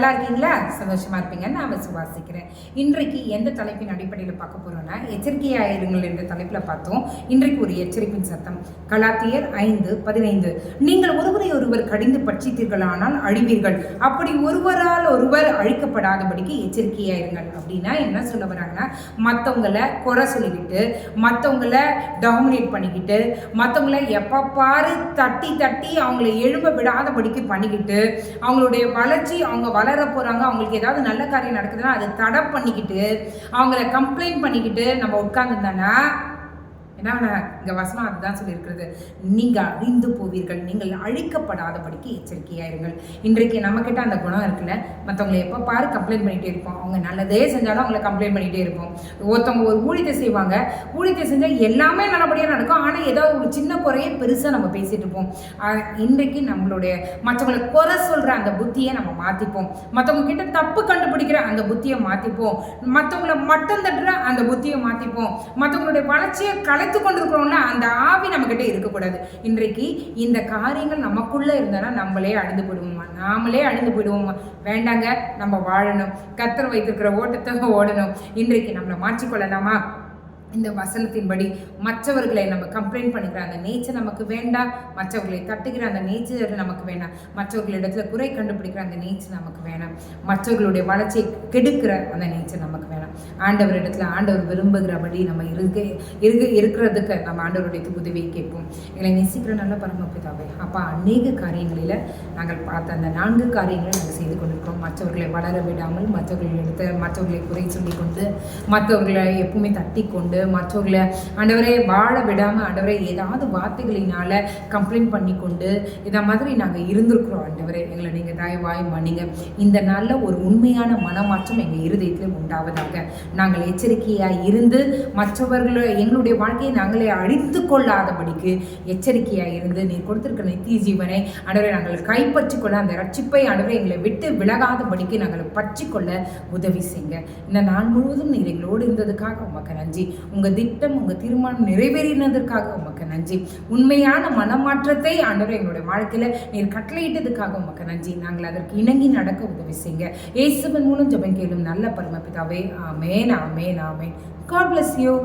நல்லா இருக்கீங்களா? சந்தோஷமா இருப்பீங்கன்னு நான் விசுவாசிக்கிறேன். இன்றைக்கு எந்த தலைப்பின் அடிப்படையில் பார்க்க போறோம்னா, எச்சரிக்கையாயிருங்கள் என்ற தலைப்பில் பார்த்தோம். இன்றைக்கு ஒரு எச்சரிப்பின் சத்தம். கலாத்தியர் 5:15. நீங்கள் ஒருவரை ஒருவர் கடிந்து பட்சித்தீர்களானால் அழிவீர்கள், அப்படி ஒருவரால் ஒருவர் அழிக்கப்படாதபடிக்கு எச்சரிக்கையாயிருங்கள். அப்படின்னா என்ன சொல்ல வராங்கன்னா, மற்றவங்களை குறை சொல்லிக்கிட்டு, மற்றவங்களை டாமினேட் பண்ணிக்கிட்டு, மற்றவங்களை எப்போ பாரு தட்டி தட்டி அவங்களை எழும்ப விடாதபடிக்கு பண்ணிக்கிட்டு, அவங்களுடைய வளர்ச்சி, அவங்க வளர போகிறாங்க, அவங்களுக்கு ஏதாவது நல்ல காரியம் நடக்குதுன்னா அதை தடை பண்ணிக்கிட்டு, அவங்கள கம்ப்ளைண்ட் பண்ணிக்கிட்டு நம்ம உட்காந்துருந்தோன்னா ஏன்னா இங்கே வசனம் அதுதான் சொல்லியிருக்கிறது. நீங்கள் அழிந்து போவீர்கள், நீங்கள் அழிக்கப்படாதபடிக்கு எச்சரிக்கையாயிருங்கள். இன்றைக்கு நம்மக்கிட்ட அந்த குணம் இருக்குல்ல, மற்றவங்களை எப்போ பாரு கம்ப்ளைண்ட் பண்ணிகிட்டே இருப்போம். அவங்க நல்லதே செஞ்சாலும் அவங்கள கம்ப்ளைண்ட் பண்ணிகிட்டே இருப்போம். ஒருத்தவங்க ஒரு ஊழியத்தை செய்வாங்க, ஊழியத்தை செஞ்சால் எல்லாமே நல்லபடியாக நடக்கும், ஆனால் ஏதாவது ஒரு சின்ன குறையே பெருசாக நம்ம பேசிகிட்டு இருப்போம். இன்றைக்கு நம்மளுடைய மற்றவங்களை குறை சொல்கிற அந்த புத்தியை நம்ம மாற்றிப்போம். மற்றவங்க கிட்ட தப்பு கண்டுபிடிக்கிற அந்த புத்தியை மாற்றிப்போம். மற்றவங்களை மட்டம் தட்டுற அந்த புத்தியை மாற்றிப்போம். மற்றவங்களுடைய வளர்ச்சியை கொண்டிருக்கிறோம்னா அந்த ஆவி நம்ம கிட்ட இருக்கக்கூடாது. இன்றைக்கு இந்த காரியங்கள் நமக்குள்ள இருந்தா நம்மளே அழிந்து போயிடுவோமா? நாமளே அழிந்து போயிடுவோமா? வேண்டாங்க, நம்ம வாழணும், கர்த்தர் வைத்திருக்கிற ஓட்டத்தை ஓடணும். இன்றைக்கு நம்மளை மாற்றிக்கொள்ளலாமா? இந்த வசனத்தின்படி மற்றவர்களை நம்ம கம்ப்ளைண்ட் பண்ணிக்கிற அந்த நேச்சர் நமக்கு வேண்டாம். மற்றவர்களை தட்டுகிற அந்த நேச்சர் நமக்கு வேண்டாம். மற்றவர்களிடத்துல குறை கண்டுபிடிக்கிற அந்த நேச்சர் நமக்கு வேணாம். மற்றவர்களுடைய வளர்ச்சியை கெடுக்கிற அந்த நேச்சர் நமக்கு வேணாம். ஆண்டவரிடத்துல ஆண்டவர் விரும்புகிறபடி நம்ம இருக்கிறதுக்கு நம்ம ஆண்டவருடைய உதவியை கேட்போம். எங்களை நேசிக்கிற நல்ல பரமபிதாவே, அப்பா, அநேக காரியங்களில் நாங்கள் பார்த்த அந்த 4 காரியங்களை நாங்கள் செய்து கொண்டிருக்கிறோம். மற்றவர்களை வளர விடாமல், மற்றவர்களை குறை சொல்லி கொண்டு, மற்றவர்களை எப்பவுமே தட்டி கொண்டு, மற்றவர்களை ஆண்டவரே வாழ விடாமல், ஆண்டவரே ஏதாவது வார்த்தைகளினால கம்ப்ளைண்ட் பண்ணி கொண்டு இதை மாதிரி நாங்கள் இருந்திருக்கிறோம். ஆண்டவரே, எங்களை நீங்கள் தயவாய் மன்னிங்க. இந்த நல்ல ஒரு உண்மையான மனமாற்றம் எங்கள் இருதயத்தில் உண்டாவதாக. நாங்கள் எச்சரிக்கையாக இருந்து மற்றவர்களை எங்களுடைய வாழ்க்கையை நாங்களே அழித்து கொள்ளாதபடிக்கு எச்சரிக்கையாக இருந்து நீர் கொடுத்திருக்கிற நித்திய ஜீவனை ஆண்டவரை நாங்கள் கைப்பற்றிக்கொள்ள, அந்த ரட்சிப்பை ஆண்டவரை எங்களை விட்டு விலகாதபடிக்கு நாங்கள் பற்றிக்கொள்ள உதவி செய்யுங்க. இந்த நாள் முழுவதும் நீர் எங்களோடு இருந்ததுக்காக உமக்கு நன்றி. உங்கள் திட்டம், உங்கள் தீர்மானம் நிறைவேறினதற்காக உமக்கு நன்றி. உண்மையான மனமாற்றத்தை ஆண்டவரே எங்களுடைய வாழ்க்கையில் நீர் கட்டளையிட்டதுக்காக உமக்கு நன்றி. நாங்கள் அதற்கு இணங்கி நடக்க உதவி செய்யுங்க. இயேசுவின் மூலம் ஜெபம் கேளும் நல்ல பரமபிதாவே. ஆமென், ஆமென், ஆமென். God bless you.